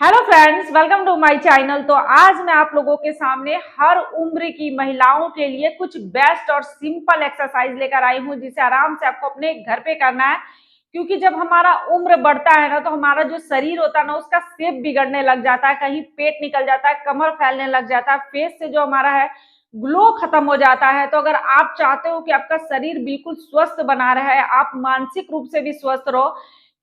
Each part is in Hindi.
Hello friends, welcome to my channel. तो आज मैं आप लोगों के सामने हर उम्र की महिलाओं के लिए कुछ बेस्ट और सिंपल एक्सरसाइज लेकर आई हूं, जिसे आराम से आपको अपने घर पे करना है। क्योंकि जब हमारा उम्र बढ़ता है ना, तो हमारा जो शरीर होता है ना, उसका शेप बिगड़ने लग जाता है। कहीं पेट निकल जाता है, कमर फैलने लग जाता है, फेस से जो हमारा है ग्लो खत्म हो जाता है। तो अगर आप चाहते हो कि आपका शरीर बिल्कुल स्वस्थ बना रहे, आप मानसिक रूप से भी स्वस्थ रहो,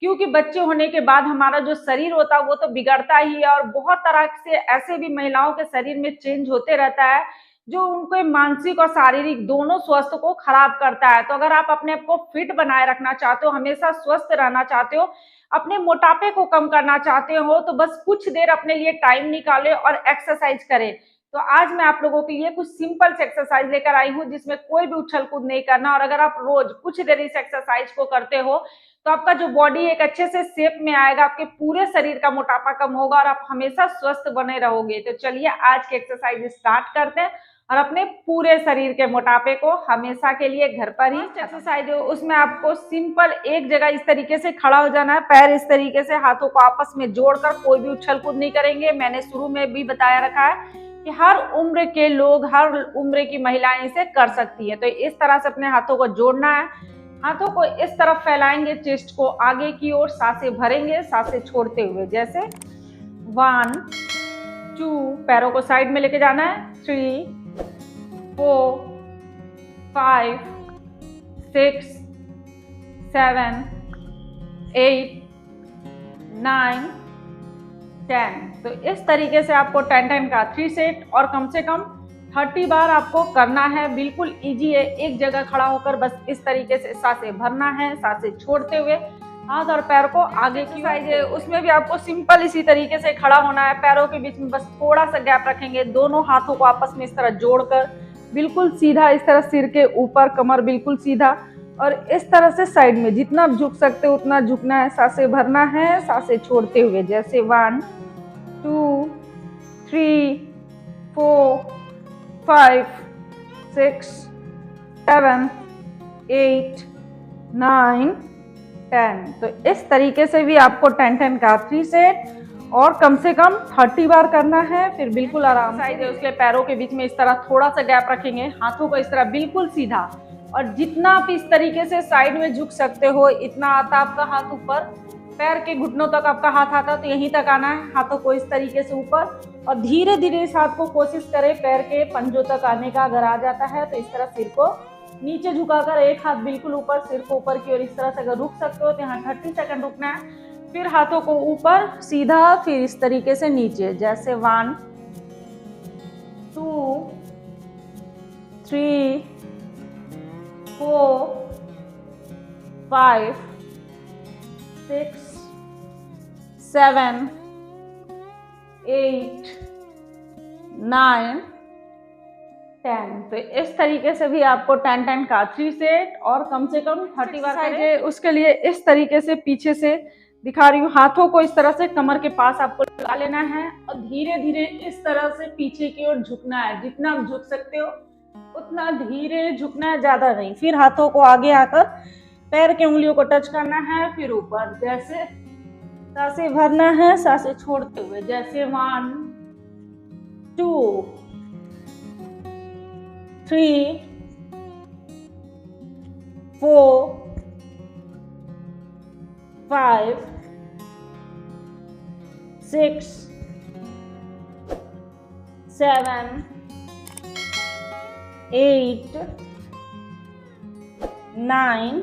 क्योंकि बच्चे होने के बाद हमारा जो शरीर होता है वो तो बिगड़ता ही है, और बहुत तरह से ऐसे भी महिलाओं के शरीर में चेंज होते रहता है जो उनको मानसिक और शारीरिक दोनों स्वास्थ्य को खराब करता है। तो अगर आप अपने आप को फिट बनाए रखना चाहते हो, हमेशा स्वस्थ रहना चाहते हो, अपने मोटापे को कम करना चाहते हो, तो बस कुछ देर अपने लिए टाइम निकालें और एक्सरसाइज करें। तो आज मैं आप लोगों के लिए कुछ सिंपल से एक्सरसाइज लेकर आई हूँ, जिसमें कोई भी उछल कूद नहीं करना। और अगर आप रोज कुछ देर इस एक्सरसाइज को करते हो, तो आपका जो बॉडी एक अच्छे से शेप में आएगा, आपके पूरे शरीर का मोटापा कम होगा और आप हमेशा स्वस्थ बने रहोगे। तो चलिए आज की एक्सरसाइज स्टार्ट करते हैं और अपने पूरे शरीर के मोटापे को हमेशा के लिए घर पर ही एक्सरसाइज है। उसमें आपको सिंपल एक जगह इस तरीके से खड़ा हो जाना है, पैर इस तरीके से हाथों को आपस में जोड़कर, कोई भी उछल कूद नहीं करेंगे। मैंने शुरू में भी बताया रखा है कि हर उम्र के लोग, हर उम्र की महिलाएं इसे कर सकती है। तो इस तरह से अपने हाथों को जोड़ना है, हाथों को इस तरफ फैलाएंगे, चेस्ट को आगे की ओर, सांसें भरेंगे सांसें छोड़ते हुए, जैसे 1 2, पैरों को साइड में लेके जाना है, 3 4 5 6 7 8 9 10। तो इस तरीके से आपको 10 का 3 सेट और कम से कम 30 बार आपको करना है। बिल्कुल इजी है, एक जगह खड़ा होकर बस इस तरीके से सांसें भरना है, सांसें छोड़ते हुए हाथ और पैर को आगे की साइड है। उसमें भी आपको सिंपल इसी तरीके से खड़ा होना है, पैरों के बीच में बस थोड़ा सा गैप रखेंगे, दोनों हाथों को आपस में इस तरह जोड़कर बिल्कुल सीधा, इस तरह सिर के ऊपर, कमर बिल्कुल सीधा, और इस तरह से साइड में जितना आप झुक सकते हो उतना झुकना है, सांसें भरना है सांसें छोड़ते हुए, जैसे 1 2 3 4 5 6 7 8 9 10। तो इस तरीके से भी आपको 10 का 3 सेट और कम से कम 30 बार करना है। फिर बिल्कुल आराम से उसके लिए पैरों के बीच में इस तरह थोड़ा सा गैप रखेंगे, हाथों को इस तरह बिल्कुल सीधा, और जितना आप इस तरीके से साइड में झुक सकते हो इतना आता आपका हाथ ऊपर, पैर के घुटनों तक आपका हाथ आता है, तो यहीं तक आना है, हाथों को इस तरीके से ऊपर, और धीरे धीरे इस हाथ को कोशिश करें पैर के पंजों तक आने का। अगर आ जाता है तो इस तरह सिर को नीचे झुकाकर एक हाथ बिल्कुल ऊपर, सिर को ऊपर की ओर इस तरह से अगर रुक सकते हो तो यहाँ 30 सेकंड रुकना है। फिर हाथों को ऊपर सीधा, फिर इस तरीके से नीचे, जैसे 1 2 3 4 5 6 7 8 9 10। तो इस तरीके से भी आपको 10 का 3 सेट और कम से कम 30 बार करें। उसके लिए इस तरीके से पीछे से दिखा रही हूँ, हाथों को इस तरह से कमर के पास आपको लगा लेना है और धीरे धीरे इस तरह से पीछे की ओर झुकना है। जितना आप झुक सकते हो उतना धीरे झुकना है, ज्यादा नहीं। फिर हाथों को आगे आकर पैर के उंगलियों को टच करना है, फिर ऊपर, जैसे सांसें भरना है सांसें छोड़ते हुए, जैसे 1 2 3 4 5 6 7 8 9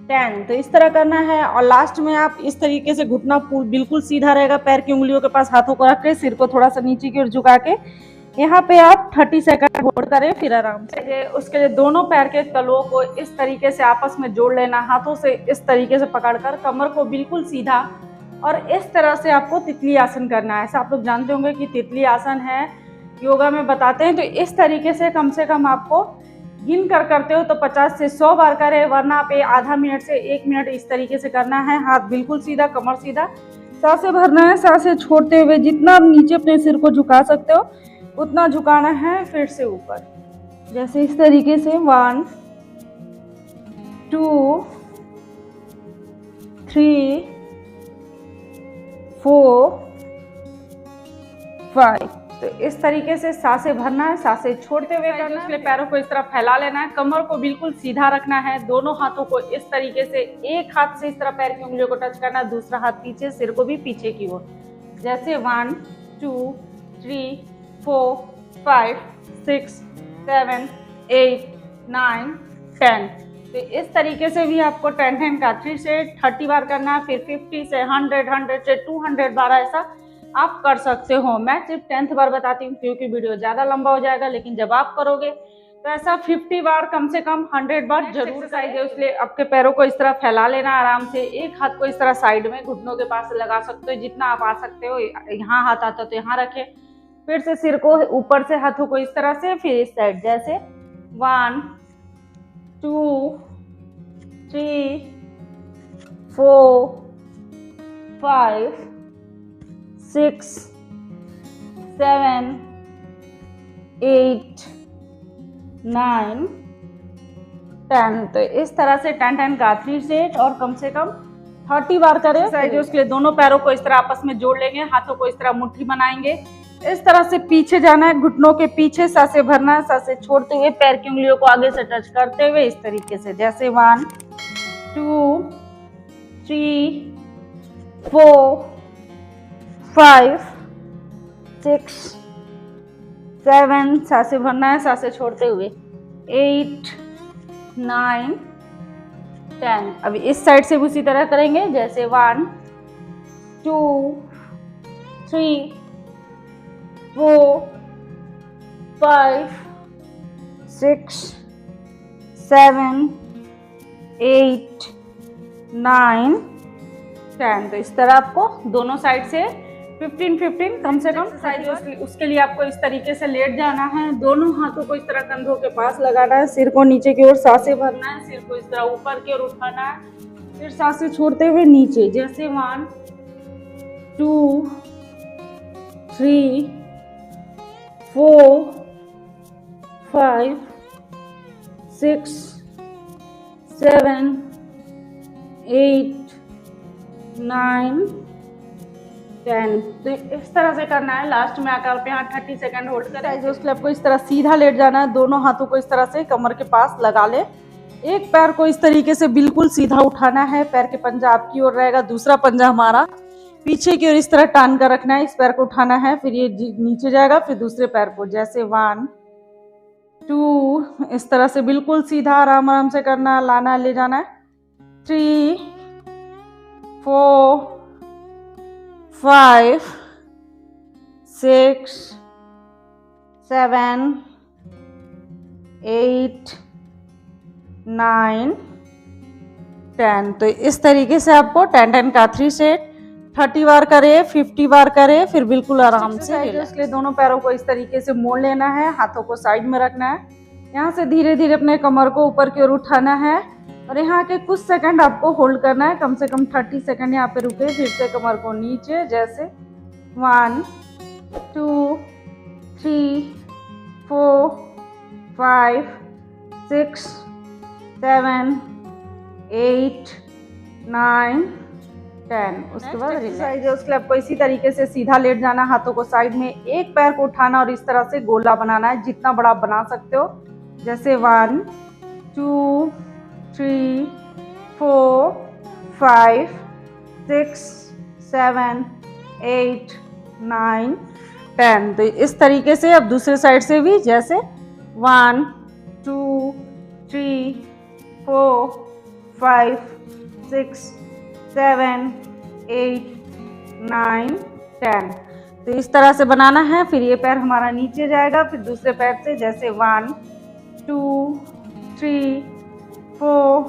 10। तो इस तरह करना है। और लास्ट में आप इस तरीके से घुटना बिल्कुल सीधा रहेगा, पैर की उंगलियों के पास हाथों को रख के, सिर को थोड़ा सा नीचे की ओर झुका के, यहाँ पे आप 30 सेकंड होल्ड करें, फिर आराम से। उसके लिए दोनों पैर के तलुओं को इस तरीके से आपस में जोड़ लेना, हाथों से इस तरीके से पकड़कर, कमर को बिल्कुल सीधा, और इस तरह से आपको तितली आसन करना है। ऐसा आप लोग जानते होंगे कि तितली आसन है, योगा में बताते हैं। तो इस तरीके से कम आपको गिन कर करते हो तो 50 से 100 बार करें, वरना आप आधा मिनट से 1 मिनट इस तरीके से करना है। हाथ बिल्कुल सीधा, कमर सीधा, सांसें भरना है सांसें छोड़ते हुए। जितना आप नीचे अपने सिर को झुका सकते हो उतना झुकाना है, फिर से ऊपर, जैसे इस तरीके से 1 2 3 4 5। तो इस तरीके से सांसें भरना है, सांसें छोड़ते हुए करना है। इसलिए पैरों को इस तरह फैला लेना है, कमर को बिल्कुल सीधा रखना है, दोनों हाथों को इस तरीके से, एक हाथ से इस तरह पैर की उंगलियों को टच करना है, दूसरा हाथ पीछे, सिर को भी पीछे की ओर, जैसे 1 2 3 4 5 6 7 8 9 10। तो इस तरीके से भी आपको 10 का 3 से 30 बार करना है, फिर 50 से 100 से 200 बार ऐसा आप कर सकते हो। मैं सिर्फ 10th बार बताती हूँ क्योंकि वीडियो ज़्यादा लंबा हो जाएगा, लेकिन जब आप करोगे तो ऐसा 50 बार कम से कम 100 बार जरूर एक्सरसाइज है। इसलिए आपके पैरों को इस तरह फैला लेना आराम से, एक हाथ को इस तरह साइड में घुटनों के पास लगा सकते हो, जितना आप आ सकते हो। यहाँ हाथ आता तो यहाँ रखें, फिर से सिर को ऊपर से, हाथों को इस तरह से, फिर इस साइड, जैसे 1 2 3 4 5 6 7 8 9 10। तो इस तरह से 10 का 3 सेट और कम से कम 30 बार करें। उसके लिए दोनों पैरों को इस तरह आपस में जोड़ लेंगे, हाथों को इस तरह मुट्ठी बनाएंगे, इस तरह से पीछे जाना है, घुटनों के पीछे सांसें भरना है, सांसें छोड़ते हुए पैर की उंगलियों को आगे से टच करते हुए इस तरीके से, जैसे 1 2 3 4 5 6 7, सांसें भरना है, सांसें छोड़ते हुए 8 9 10। अभी इस साइड से भी उसी तरह करेंगे, जैसे 1 2 3 4 5 6 7 8 9 10। तो इस तरह आपको दोनों साइड से 15 कम से कम एक्सरसाइज। उसके लिए आपको इस तरीके से लेट जाना है, दोनों हाथों को इस तरह कंधों के पास लगाना है, सिर को नीचे की ओर सांसें भरना है, सिर को इस तरह ऊपर की ओर उठाना है, फिर सांसें छोड़ते हुए नीचे, जैसे 1 2 3 4 5 6 7 8 9 10। तो इस तरह से करना है। लास्ट में आकर आप यहाँ 30 सेकंड होल्ड करें। जो उसके आपको इस तरह सीधा लेट जाना है, दोनों हाथों को इस तरह से कमर के पास लगा ले, एक पैर को इस तरीके से बिल्कुल सीधा उठाना है, पैर के पंजा आपकी ओर रहेगा, दूसरा पंजा हमारा पीछे की ओर इस तरह टान कर रखना है, इस पैर को उठाना है, फिर ये नीचे जाएगा, फिर दूसरे पैर को, जैसे 1 2, इस तरह से बिल्कुल सीधा आराम आराम से करना है, लाना है, ले जाना है, 3 4 5 6 7 8 9 10। तो इस तरीके से आपको 10 का 3 सेट 30 बार करे, 50 बार करे, फिर बिल्कुल आराम से। इसलिए दोनों पैरों को इस तरीके से मोड़ लेना है, हाथों को साइड में रखना है, यहाँ से धीरे धीरे अपने कमर को ऊपर की ओर उठाना है और यहाँ के कुछ सेकंड आपको होल्ड करना है, कम से कम 30 सेकंड यहाँ पे रुके, फिर से कमर को नीचे, जैसे 1 2 3 4 5 6 7 8 9 10। उसके बाद एक्सरसाइज है, उसके लिए आपको इसी तरीके से सीधा लेट जाना, हाथों को साइड में, एक पैर को उठाना और इस तरह से गोला बनाना है, जितना बड़ा आप बना सकते हो, जैसे 1 2 3 4 5 6 7 8 9 10। तो इस तरीके से अब दूसरे साइड से भी, जैसे 1 2 3 4 5 6 7 8 9 10। तो इस तरह से बनाना है, फिर ये पैर हमारा नीचे जाएगा, फिर दूसरे पैर से, जैसे 1 2 3 4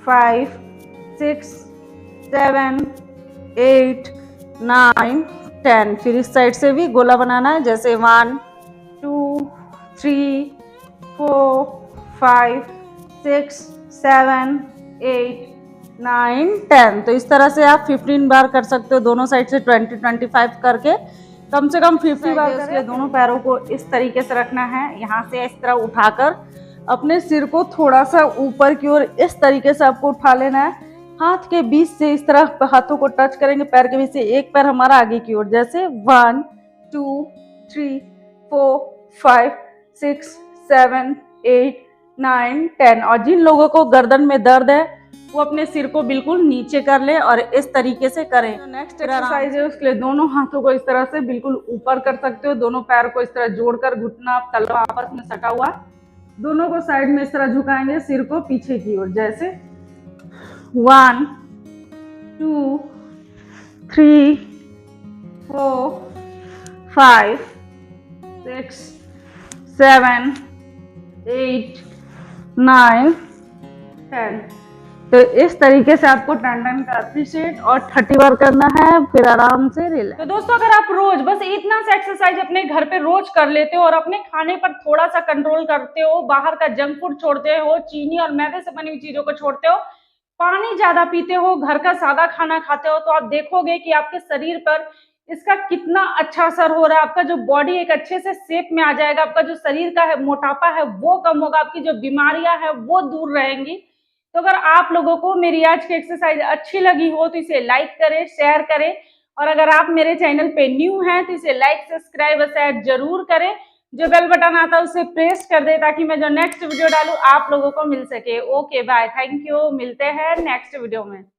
5 6 7 8 9 10। फिर इस साइड से भी गोला बनाना है, जैसे 1 2 3 4 5 6 7 8 9 10। तो इस तरह से आप 15 बार कर सकते हो, दोनों साइड से 20-25 करके कम से कम 50 बार करें। दोनों पैरों को इस तरीके से रखना है, यहाँ से इस तरह उठाकर अपने सिर को थोड़ा सा ऊपर की ओर इस तरीके से आपको उठा लेना है, हाथ के बीच से इस तरह हाथों को टच करेंगे, पैर के बीच से एक पैर हमारा आगे की ओर, जैसे 1 2 3 4 5 6 7 8 9 10। और जिन लोगों को गर्दन में दर्द है वो अपने सिर को बिल्कुल नीचे कर ले और इस तरीके से करें। नेक्स्ट एक्सरसाइज है, उसके लिए दोनों हाथों को इस तरह से बिल्कुल ऊपर कर सकते हो, दोनों पैर को इस तरह जोड़कर, घुटना तलवा आपस में सटा हुआ, दोनों को साइड में इस तरह झुकाएंगे, सिर को पीछे की ओर, जैसे 1 2 3 4 5 6 7 8 9 10। तो इस तरीके से आपको 10 का अप्रिशिएट और 30 बार करना है, फिर आराम से रिलैक्स। तो दोस्तों अगर आप रोज बस इतना सा एक्सरसाइज अपने घर पे रोज कर लेते हो और अपने खाने पर थोड़ा सा कंट्रोल करते हो, बाहर का जंक फूड छोड़ते हो, चीनी और मैदे से बनी हुई चीजों को छोड़ते हो, पानी ज्यादा पीते हो, घर का सादा खाना खाते हो, तो आप देखोगे कि आपके शरीर पर इसका कितना अच्छा असर हो रहा है। आपका जो बॉडी एक अच्छे से शेप में आ जाएगा, आपका जो शरीर का है मोटापा है वो कम होगा, आपकी जो बीमारियां हैं वो दूर रहेंगी। तो अगर आप लोगों को मेरी आज की एक्सरसाइज अच्छी लगी हो तो इसे लाइक करें, शेयर करें, और अगर आप मेरे चैनल पे न्यू हैं तो इसे लाइक, सब्सक्राइब और शेयर जरूर करें। जो बेल बटन आता है उसे प्रेस कर दे ताकि मैं जो नेक्स्ट वीडियो डालूं आप लोगों को मिल सके। ओके बाय, थैंक यू, मिलते हैं नेक्स्ट वीडियो में।